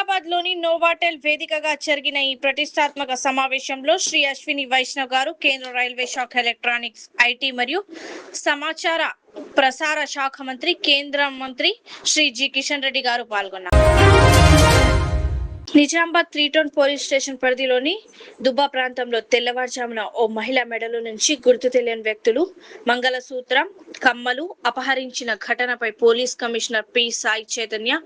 హైదరాబాద్లోని నోవాటెల్ వేదికగా జరిగిన ఈ ప్రతిష్టాత్మక సమావేశంలో శ్రీ అశ్విని వైష్ణవ్ గారు కేంద్ర రైల్వే శాఖ ఎలక్ట్రానిక్స్, ఐటీ మరియు సమాచార ప్రసార శాఖ మంత్రి, కేంద్ర మంత్రి శ్రీ జి కిషన్ రెడ్డి గారు పాల్గొన్నారు. నిజామాబాద్ 3 టౌన్ పోలీస్ స్టేషన్ పరిధిలోని దుబ్బా ప్రాంతంలో తెల్లవారుజామున ఓ మహిళ మెడలో నుంచి గుర్తు తెలియని వ్యక్తులు మంగళసూత్రం, కమ్మలు అపహరించిన ఘటనపై police commissioner P Sai Chaitanya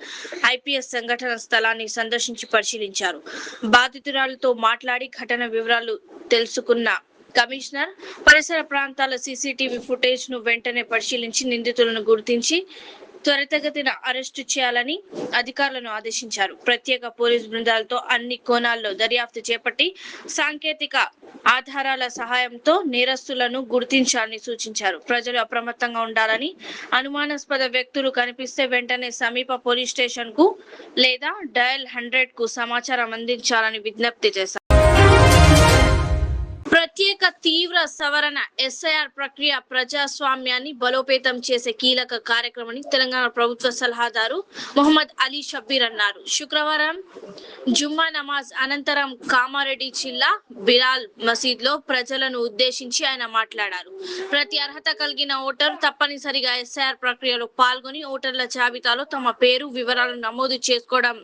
IPS సంఘటన స్థలాన్ని సందర్శించి పరిశీలించారు. బాధితురాలతో మాట్లాడి ఘటన వివరాలు తెలుసుకున్న కమిషనర్ పరిసర ప్రాంతాల సీసీటీవీ ఫుటేజ్ ను వెంటనే పరిశీలించి నిందితులను గుర్తించి త్వరితగతిన అరెస్టు చేయాలని అధికారులను ఆదేశించారు. ప్రత్యేక పోలీస్ బృందాలతో అన్ని కోణాల్లో దర్యాప్తు చేపట్టి సాంకేతిక ఆధారాల సహాయంతో నేరస్తులను గుర్తించాలని సూచించారు. ప్రజలు అప్రమత్తంగా ఉండాలని, అనుమానాస్పద వ్యక్తులు కనిపిస్తే వెంటనే సమీప పోలీస్ స్టేషన్ కు లేదా డయల్ 100 కు సమాచారం అందించాలని విజ్ఞప్తి చేశారు. ప్రత్యేక తీవ్ర సవరణ ఎస్ఐఆర్ ప్రక్రియ ప్రజాస్వామ్యాన్ని బలోపేతం చేసే కీలక కార్యక్రమని తెలంగాణ ప్రభుత్వ సలహాదారు మొహమ్మద్ అలీ షబ్బీర్ అన్నారు. శుక్రవారం జుమ్మా నమాజ్ అనంతరం కామారెడ్డి జిల్లా బిలాల్ మసీద్ లో ప్రజలను ఉద్దేశించి ఆయన మాట్లాడారు. ప్రతి అర్హత కలిగిన ఓటరు తప్పనిసరిగా ఎస్ఐఆర్ ప్రక్రియలో పాల్గొని ఓటర్ల జాబితాలో తమ పేరు వివరాలను నమోదు చేసుకోవడం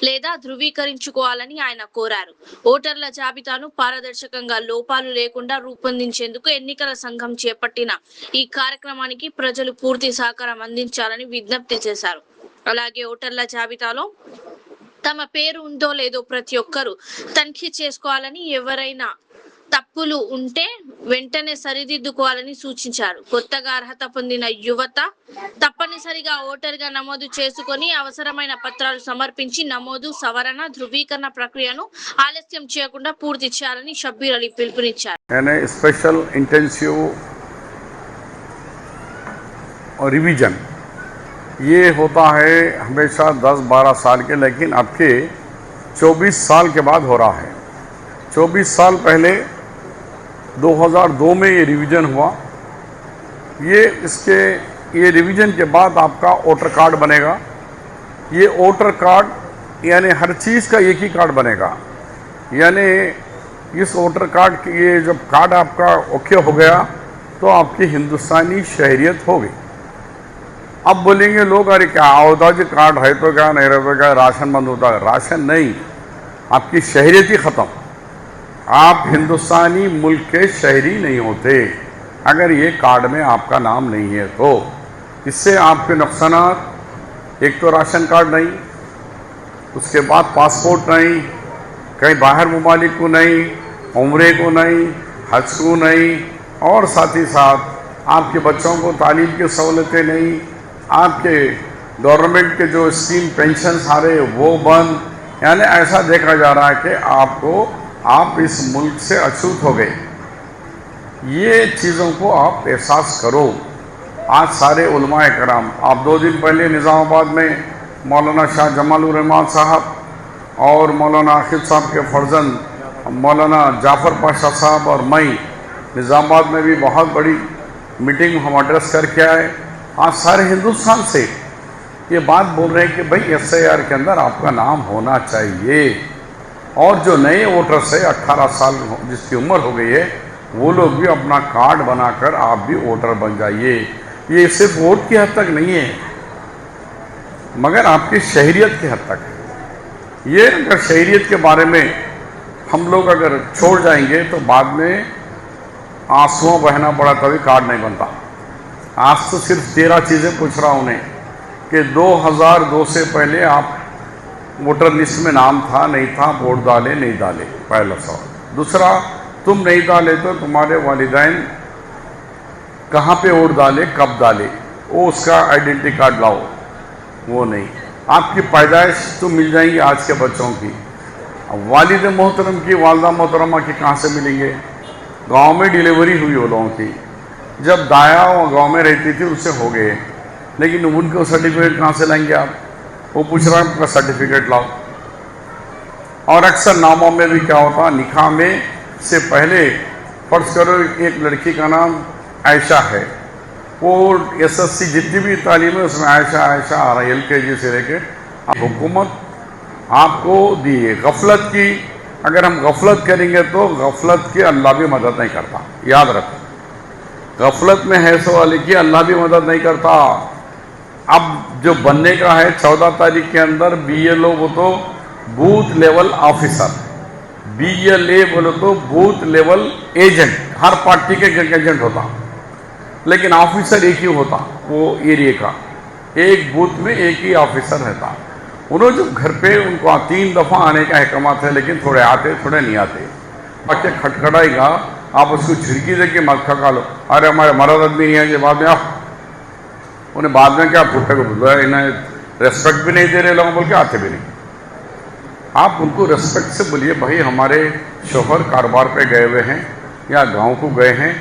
లేదా ధృవీకరించుకోవాలని ఆయన కోరారు. ఓటర్ల జాబితాను పారదర్శకంగా లోపాలు లేకుండా రూపొందించేందుకు ఎన్నికల సంఘం చేపట్టిన ఈ కార్యక్రమానికి ప్రజలు పూర్తి సహకారం అందించాలని విజ్ఞప్తి చేశారు. అలాగే ఓటర్ల జాబితాలో తమ పేరు ఉందో లేదో ప్రతి ఒక్కరూ తనిఖీ చేసుకోవాలని, ఎవరైనా తప్పులు ఉంటే వెంటనే సరిదిద్దుకోవాలని సూచించారు. కొత్తగా అర్హత పొందిన యువత తప్పనిసరిగా ఓటర్గా నమోదు చేసుకొని అవసరమైన పత్రాలు సమర్పించి నమోదు, సవరణ, ధృవీకరణ ప్రక్రియను ఆలస్యం చేయకుండా పూర్తి చేయాలని షబ్బీర్ అలీ పిలుపునిచ్చారు. स्पेशल इंटेंसिव रिवीजन ये होता है हमेशा 10-12 साल के, लेकिन अब के 24 साल के बाद हो रहा है। 24 साल पहले 2002 में ये रिवीजन हुआ। ये रिवीजन के बाद आपका वोटर कार्ड बनेगा। ये वोटर कार्ड यानी हर चीज़ का एक ही कार्ड बनेगा। यानी इस वोटर कार्ड की ये जब कार्ड आपका ओके हो गया तो आपकी हिंदुस्तानी शहरियत हो गई। अब बोलेंगे लोग अरे क्या होता जी, कार्ड है तो क्या, नहीं रहता क्या, राशन बंद होता है। राशन नहीं, आपकी शहरियत ही ख़त्म। आप हिंदुस्तानी मुल्क के शहरी नहीं होते अगर ये कार्ड में आपका नाम नहीं है तो। इससे आपके नुकसानात, एक तो राशन कार्ड नहीं, उसके बाद पासपोर्ट नहीं, कहीं बाहर ममालिक को नहीं, उम्रे को नहीं, हज को नहीं, और साथ ही साथ आपके बच्चों को तालीम की सहूलतें नहीं, आपके गवर्नमेंट के जो स्कीम पेंशन सारे वो बंद। यानी ऐसा देखा जा रहा है कि आप इस मुल्क से अछूत हो गए। ये चीज़ों को आप एहसास करो। आज सारे उलमाए कराम, आप 2 दिन पहले निज़ामाबाद में मौलाना शाह जमालुर रहमान साहब और मौलाना आखिर साहब के फर्जंद मौलाना जाफ़र पाशा साहब और मैं निज़ामाबाद में भी बहुत बड़ी मीटिंग हम एड्रेस करके आए। आज सारे हिंदुस्तान से ये बात बोल रहे हैं कि भाई एसआईआर के अंदर आपका नाम होना चाहिए। और जो नए वोटर्स है 18 साल जिसकी उम्र हो गई है, वो लोग भी अपना कार्ड बनाकर आप भी वोटर बन जाइए। ये सिर्फ वोट की हद तक नहीं है मगर आपकी शहरियत की हद तक है। ये अगर शहरियत के बारे में हम लोग अगर छोड़ जाएंगे तो बाद में आंसुओं बहना पड़ा तभी कार्ड नहीं बनता। आज तो सिर्फ 13 चीज़ें पूछ रहा हूँ उन्हें कि 2002 से पहले आप वोटर लिस्ट में नाम था नहीं था, वोट डाले नहीं डाले, पहला सवाल। दूसरा, तुम नहीं डाले तो तुम्हारे वालिदैन कहाँ पे वोट डाले, कब डाले, वो उसका आइडेंटिटी कार्ड लाओ, वो नहीं। आपकी पैदाइश तो मिल जाएंगी आज के बच्चों की, वालिद मोहतरम की, वालदा मोहतरमा की कहाँ से मिलेंगे? गांव में डिलीवरी हुई वो लोगों की, जब दाया वो गांव में रहती थी उससे हो गए, लेकिन उनको सर्टिफिकेट कहाँ से लाएंगे आप? वो पूछ रहा है आपका सर्टिफिकेट लाओ। और अक्सर नामों में भी क्या होता, निकाह में से पहले फर्ज करो एक लड़की का नाम आयशा है, वो एसएससी जितनी भी तालीम है उसमें आयशा आयशा आ रहा है, LKG से लेके। अब हुकूमत आपको दिए। गफलत की अगर हम गफलत करेंगे तो गफलत की अल्लाह भी मदद नहीं करता, याद रखो। गफलत में है सो वाले की अल्लाह भी मदद नहीं करता। अब जो बनने का है 14 तारीख के अंदर BLO वो तो बूथ लेवल ऑफिसर, BLA बोलो तो बूथ लेवल एजेंट, हर पार्टी के एजेंट होता, लेकिन ऑफिसर एक ही होता वो एरिया का, एक बूथ में एक ही ऑफिसर रहता। उन्होंने जब घर पे उनको 3 दफ़ा आने का अहकाम है, लेकिन थोड़े आते थोड़े नहीं आते। बच्चे खटखटाएगा, आप उसको झिड़की दे के मत खका लो, अरे हमारे मर्द आदमी नहीं है, बाद में आप उन्हें बाद में क्या पुट्टे को बोलो, इन्हें रेस्पेक्ट भी नहीं दे रहे लोग बोल के आते भी नहीं। आप उनको रेस्पेक्ट से बोलिए, भाई हमारे शोहर कारोबार पे गए हुए हैं या गांव को गए हैं,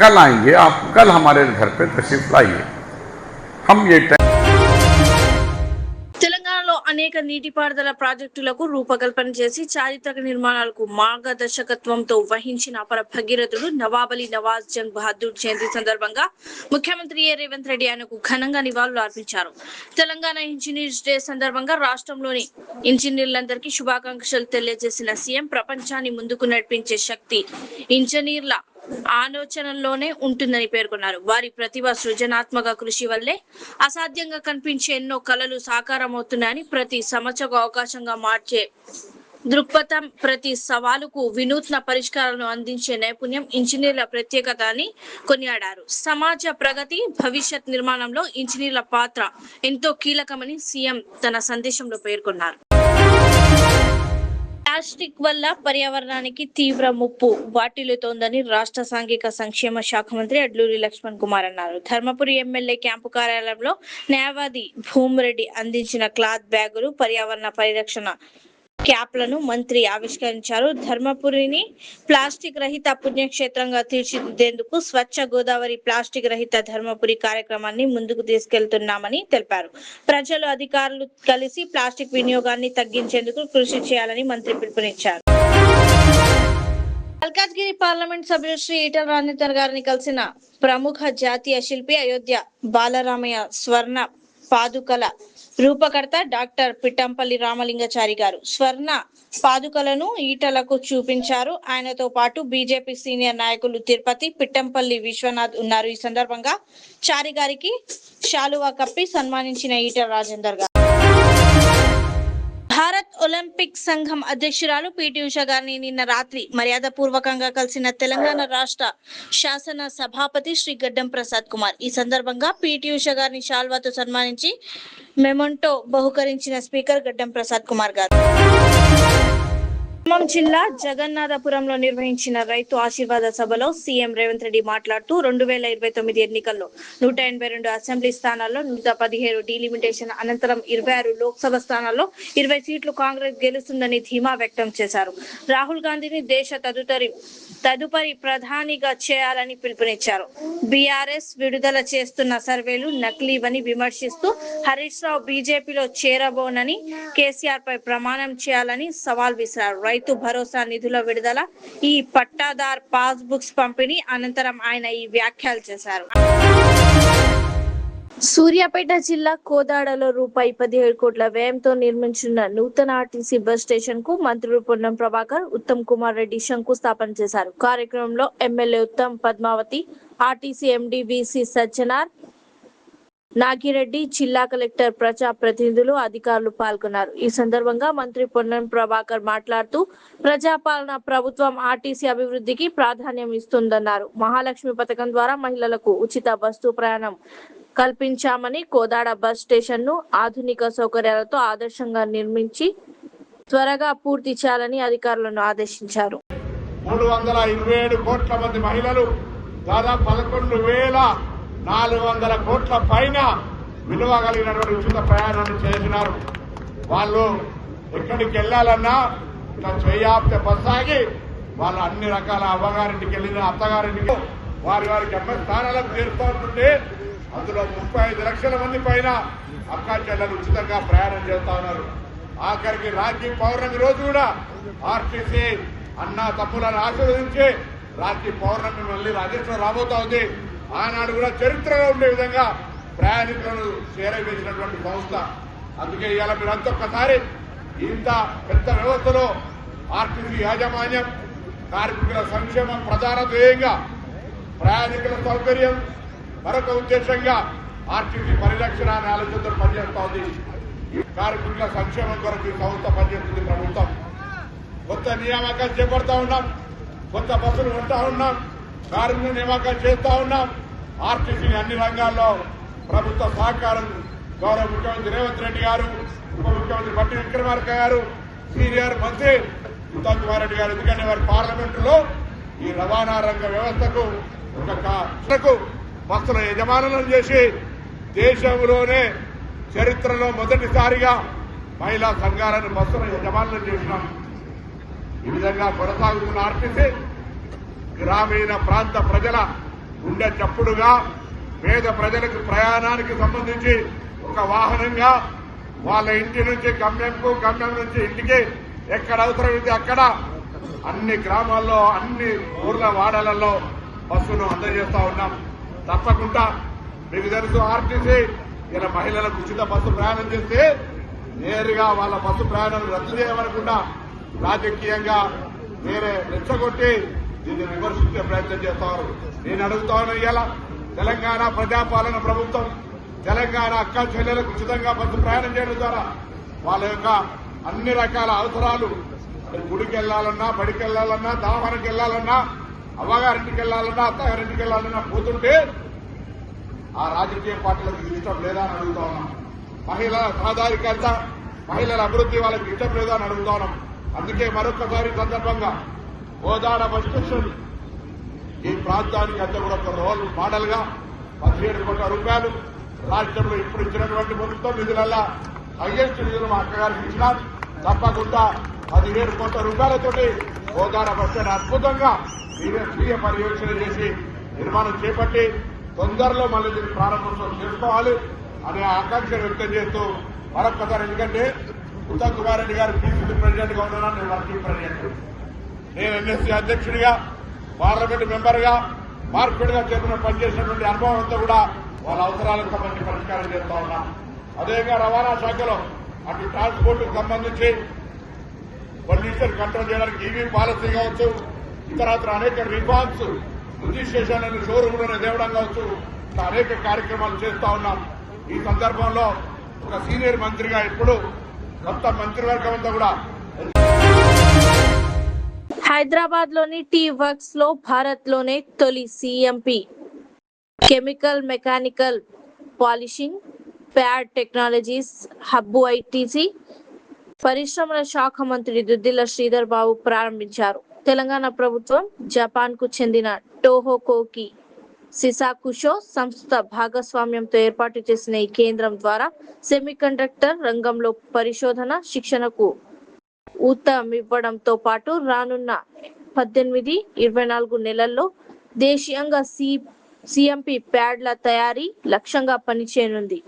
कल आएंगे, आप कल हमारे घर पे तशरीफ लाइए। हम ये తెలంగాణలో అనేక నీటిపారుదల ప్రాజెక్టులకు రూపకల్పన చేసి చారిత్రక నిర్మాణాలకు మార్గదర్శకత్వంతో వహించిన అపర భగీరథుడు నవాబ్ అలీ నవాజ్ జంగ్ బహదూర్ జయంతి సందర్భంగా ముఖ్యమంత్రి రేవంత్ రెడ్డి ఆయనకు ఘనంగా నివాళులు అర్పించారు. తెలంగాణ ఇంజనీర్స్ డే సందర్భంగా రాష్ట్రంలోని ఇంజనీర్లందరికీ శుభాకాంక్షలు తెలియజేసిన సీఎం ప్రపంచాన్ని ముందుకు నడిపించే శక్తి ఇంజనీర్ల ఆలోచనల్లోనే ఉంటుందని పేర్కొన్నారు. వారి ప్రతిభ సృజనాత్మక కృషి వల్లే అసాధ్యంగా కనిపించే ఎన్నో కలలు సాకారమవుతున్నాయని, ప్రతి సమస్యకు అవకాశంగా మార్చే దృక్పథం, ప్రతి సవాలుకు వినూత్న పరిష్కారాలను అందించే నైపుణ్యం ఇంజనీర్ల ప్రత్యేకత అని కొనియాడారు. సమాజ ప్రగతి, భవిష్యత్ నిర్మాణంలో ఇంజనీర్ల పాత్ర ఎంతో కీలకమని సీఎం తన సందేశంలో పేర్కొన్నారు. ప్లాస్టిక్ వల్ల పర్యావరణానికి తీవ్ర ముప్పు వాటిల్లుతోందని రాష్ట్ర సాంఘిక సంక్షేమ శాఖ మంత్రి అడ్లూరి లక్ష్మణ్ కుమార్ అన్నారు. ధర్మపురి ఎమ్మెల్యే క్యాంపు కార్యాలయంలో న్యాయవాది భూమిరెడ్డి అందించిన క్లాత్ బ్యాగులు, పర్యావరణ పరిరక్షణ క్యాప్లను మంత్రి ఆవిష్కరించారు. ధర్మపురిని ప్లాస్టిక్ రహిత పుణ్యక్షేత్రంగా తీర్చిదిద్దేందుకు స్వచ్ఛ గోదావరి ప్లాస్టిక్ రహిత ధర్మపురి కార్యక్రమాన్ని ముందుకు తీసుకెళ్తున్నామని తెలిపారు. ప్రజలు, అధికారులు కలిసి ప్లాస్టిక్ వినియోగాన్ని తగ్గించేందుకు కృషి చేయాలని మంత్రి పిలుపునిచ్చారు. మల్కాజ్గిరి పార్లమెంట్ సభ్యులు శ్రీ ఈటల రాజేందర్ గారిని కలిసిన ప్రముఖ జాతీయ శిల్పి, అయోధ్య బాలరామయ్య స్వర్ణ పాదుకల రూపకర్త డాక్టర్ పిట్టంపల్లి రామలింగాచారి గారు స్వర్ణ పాదుకలను ఈటలకు చూపించారు. ఆయనతో పాటు బీజేపీ సీనియర్ నాయకులు తిరుపతి, పిట్టంపల్లి విశ్వనాథ్ ఉన్నారు. ఈ సందర్భంగా చారి గారికి శాలువా కప్పి సన్మానించిన ఈటల రాజేందర్ గారు. భారత్ ఒలింపిక్ సంఘం అధ్యక్షురాలు పిటి ఉషా గారిని నిన్న రాత్రి మర్యాద పూర్వకంగా కలిసిన తెలంగాణ రాష్ట్ర శాసన సభాపతి శ్రీ గడ్డం ప్రసాద్ కుమార్. ఈ సందర్భంగా పిటి ఉషా గారిని శాల్వాతో సన్మానించి మెమంటో బహుకరించిన స్పీకర్ గడ్డం ప్రసాద్ కుమార్ గారు. ఖమ్మం జిల్లా జగన్నాథపురంలో నిర్వహించిన రైతు ఆశీర్వాద సభలో సీఎం రేవంత్ రెడ్డి మాట్లాడుతూ 2029 ఎన్నికల్లో 182 అసెంబ్లీ స్థానాల్లో 117 డీలిమిటేషన్ అనంతరం 26 లోక్సభ స్థానాల్లో 20 సీట్లు కాంగ్రెస్ గెలుస్తుందని ధీమా వ్యక్తం చేశారు. రాహుల్ గాంధీని దేశ తదుపరి ప్రధానిగా చేయాలని పిలుపునిచ్చారు. బీఆర్ఎస్ విడుదల చేస్తున్న సర్వేలు నకిలీవని విమర్శిస్తూ హరీష్ రావు బీజేపీలో చేరబోనని కేసీఆర్ పై ప్రమాణం చేయాలని సవాల్ విసిరారు. రైతు భరోసా నిధుల విడుదల, ఈ పట్టాదార్ పాస్ బుక్స్ పంపిణీ అనంతరం ఆయన ఈ వ్యాఖ్యలు చేశారు. సూర్యాపేట జిల్లా కోదాడలో ₹17 కోట్ల వ్యయంతో నిర్మించిన నూతన ఆర్టీసీ బస్ స్టేషన్ కు మంత్రులు పొన్నం ప్రభాకర్, ఉత్తమ్ కుమార్ రెడ్డి శంకుస్థాపన చేశారు. కార్యక్రమంలో MLA Uttam, Padmavathi, RTC MD VC Sajjanar, Nagireddy, జిల్లా కలెక్టర్, ప్రజా ప్రతినిధులు, అధికారులు పాల్గొన్నారు. ఈ సందర్భంగా మంత్రి పొన్నం ప్రభాకర్ మాట్లాడుతూ ప్రజాపాలన ప్రభుత్వం ఆర్టీసీ అభివృద్ధికి ప్రాధాన్యం ఇస్తుందన్నారు. మహాలక్ష్మి పథకం ద్వారా మహిళలకు ఉచిత బస్సు ప్రయాణం కల్పించామని, కోదాడ బస్ స్టేషన్ ను ఆధునిక సౌకర్యాలతో ఆదర్శంగా నిర్మించి త్వరగా పూర్తి చేయాలని అధికారులను ఆదేశించారు. 327 కోట్ల మంది మహిళలు, దాదాపు 11,400 కోట్ల పైన విలువ కలిగినటువంటి ఉచిత ప్రయాణాన్ని చేసినారు. వాళ్ళు ఎక్కడికి వెళ్లాలన్నా ఇలా చేయాప్తే బస్ ఆగి వాళ్ళు అన్ని రకాల అవ్వగారింటికి వెళ్ళిన అత్తగారింటికి వారి గమ్యస్థానాలకు చేరుతూ ఉంటుంటే అందులో 35 లక్షల మంది పైన అక్కా చెల్లెలు ఉచితంగా ప్రయాణం చేస్తా ఉన్నారు. ఆఖరికి రాఖీ పౌర్ణమి రోజు కూడా ఆర్టీసీ అన్నా తమ్ములను ఆశీర్వదించి రాఖీ పౌర్ణమి మళ్ళీ రాజేశ్వరం రాబోతా ఉంది. ఆనాడు కూడా చరిత్రలో ఉండే విధంగా ప్రయాణికులను చేరవేసినటువంటి సంస్థ. అందుకే ఇవాళ మీరంతా ఒక్కసారి ఇంత పెద్ద వ్యవస్థలో ఆర్టీసీ యాజమాన్యం కార్మికుల సంక్షేమం ప్రధాన ధ్యేయంగా, ప్రయాణికుల సౌకర్యం మరొక ఉద్దేశంగా ఆర్టీసీ పరిరక్షణ అనే ఆలోచనతో పనిచేస్తోంది. ఈ కార్మికుల సంక్షేమం కొరకు ఈ సంస్థ పనిచేస్తుంది. ప్రభుత్వం కొత్త నియామకాలు చేపడతా ఉన్నాం, కొత్త బస్సులు కొంటా ఉన్నాం, కార్మికుల నియామకాలు చేస్తా ఉన్నాం. ఆర్టీసీని అన్ని రంగాల్లో ప్రభుత్వ సహకారం గౌరవ ముఖ్యమంత్రి రేవంత్ రెడ్డి గారు, ఉప ముఖ్యమంత్రి బట్టి విక్రమార్క గారు, సీనియర్ మంత్రి ఉత్తమ్ కుమార్ రెడ్డి గారు, ఎందుకంటే వారి పార్లమెంటులో ఈ రవాణా రంగ వ్యవస్థకు ఒక బస్సుల యజమానులను చేసి దేశంలోనే చరిత్రలో మొదటిసారిగా మహిళా సంఘాలను బస్సుల యజమానులను చేసినాం. ఈ విధంగా కొనసాగుతున్న ఆర్టీసీ గ్రామీణ ప్రాంత ప్రజల గుండె చప్పుడుగా, పేద ప్రజలకు ప్రయాణానికి సంబంధించి ఒక వాహనంగా వాళ్ళ ఇంటి నుంచి గమ్యంకు, గమ్యం నుంచి ఇంటికి ఎక్కడ అవసరమైతే అక్కడ అన్ని గ్రామాల్లో, అన్ని ఊర్ల వాడలలో బస్సును అందజేస్తా ఉన్నాం. తప్పకుండా మీకు తెలుసు, ఆర్టీసీ ఇలా మహిళలకు ఉచిత బస్సు ప్రయాణం చేస్తే నేరుగా వాళ్ళ బస్సు ప్రయాణం రద్దు చేయమనకుండా రాజకీయంగా వేరే రెచ్చగొట్టి దీన్ని విమర్శించే ప్రయత్నం చేస్తారు. నేను అడుగుతాను, ఇలా తెలంగాణ ప్రజాపాలన ప్రభుత్వం తెలంగాణ అక్క చెల్లెలకు ఉచితంగా బస్సు ప్రయాణం చేయడం ద్వారా వాళ్ళ యొక్క అన్ని రకాల అవసరాలు, గుడికి వెళ్లాలన్నా, బడికి వెళ్లాలన్నా, దావనకి వెళ్లాలన్నా, అవ్వగారింటికి వెళ్లాలన్నా, అత్తగారింటికి వెళ్లాలన్నా పోతుంటే ఆ రాజకీయ పార్టీలకు ఇష్టం లేదా అని అడుగుతా ఉన్నాం. మహిళల సాధారికత, మహిళల అభివృద్ధి వాళ్ళకి ఇష్టం లేదా అని అడుగుతా ఉన్నాం. అందుకే మరొకసారి సందర్భంగా గోదాడ బస్ స్టేషన్ ఈ ప్రాంతానికి అంతా కూడా ఒక రోల్ మోడల్ గా 17 కోట్ల రూపాయలు రాష్ట్రంలో ఇప్పుడు ఇచ్చినటువంటి ప్రభుత్వం నిధులల్లా హైయెస్ట్ నిధులు మా అక్కగారికి ఇచ్చినాం. తప్పకుండా 17 కోట్ల రూపాయలతోటి గోదాడ బస్ స్టాండ్ అద్భుతంగా స్వీయ పర్యవేక్షణ చేసి నిర్మాణం చేపట్టి తొందరలో మళ్ళీ దీన్ని ప్రారంభోత్సవం చేసుకోవాలి అనే ఆకాంక్ష వ్యక్తం చేస్తూ మరొక్కసారి, ఎందుకంటే ఉత్తమ్ కుమార్ రెడ్డి గారు పీసీసీ ప్రెసిడెంట్ గా ఉన్నాను, నేను వర్కింగ్ ప్రెసిడెంట్, నేను ఎన్ఎస్సీ అధ్యక్షుడిగా, పార్లమెంట్ మెంబర్ గా, మార్కెట్ గా చేతున్న పనిచేసినటువంటి అనుభవంతో కూడా వాళ్ళ అవసరాలకు సంబంధించి పరిష్కారం చేస్తా ఉన్నాం. అదేవిధంగా రవాణా శాఖలో అటు ట్రాన్స్పోర్ట్ కు సంబంధించి పొల్యూషన్ కంట్రోల్ చేయడానికి ఈవీ పాలసీ కావచ్చు, ఇతరత్ర అనేక రిఫార్మ్స్, రిజిస్ట్రేషన్లను షోరూంలను తేవడం కావచ్చు, ఇట్లా అనేక కార్యక్రమాలు చేస్తా ఉన్నాం. ఈ సందర్భంలో ఒక సీనియర్ మంత్రిగా ఇప్పుడు కొత్త మంత్రివర్గం అంతా కూడా హైదరాబాద్ లోని టీ వర్క్స్ లో భారత్ లోనే తొలి CMP chemical mechanical polishing pad technologies hub ITC పరిశ్రమల శాఖ మంత్రి దుద్దిల్ల శ్రీధర్ బాబు ప్రారంభించారు. తెలంగాణ ప్రభుత్వం జపాన్ కు చెందిన టోహోకోకి సిసాకుషో సంస్థ భాగస్వామ్యంతో ఏర్పాటు చేసిన ఈ కేంద్రం ద్వారా సెమీకండక్టర్ రంగంలో పరిశోధన, శిక్షణకు ఊతమివ్వడంతో పాటు రానున్న 18-24 నెలల్లో దేశీయంగా సిఎంపి ప్యాడ్ల తయారీ లక్ష్యంగా పనిచేయనుంది.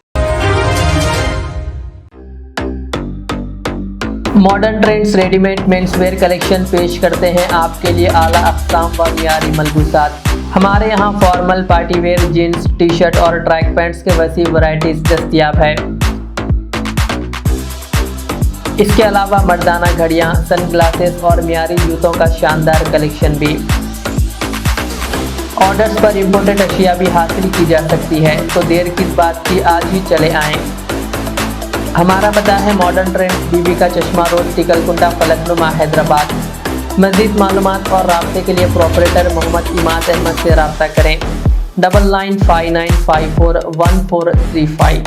Modern trends readymade men's wear collection पेश करते हैं आपके लिए आला अक़साम व मियारी मलबूसात। हमारे यहाँ formal party wear jeans, T shirt और ट्रैक पैंट्स के वसी वैरायटीज दस्तयाब है। इसके अलावा मर्दाना घड़ियाँ, सनग्लासेस और मियारी जूतों का शानदार कलेक्शन भी। ऑर्डर्स पर इम्पोर्टेड अशिया भी हासिल की जा सकती है, तो देर किस बात की, आज ही चले आएँ। हमारा पता है मॉडर्न ट्रेंड्स, बीबी का चश्मा रोड, टिकलकुंटा, फलकनुमा, हैदराबाद। मज़ीद मालूमात और राब्ते के लिए प्रोपरेटर मोहम्मद इमाद अहमद से रब्ता करें। 9959541435।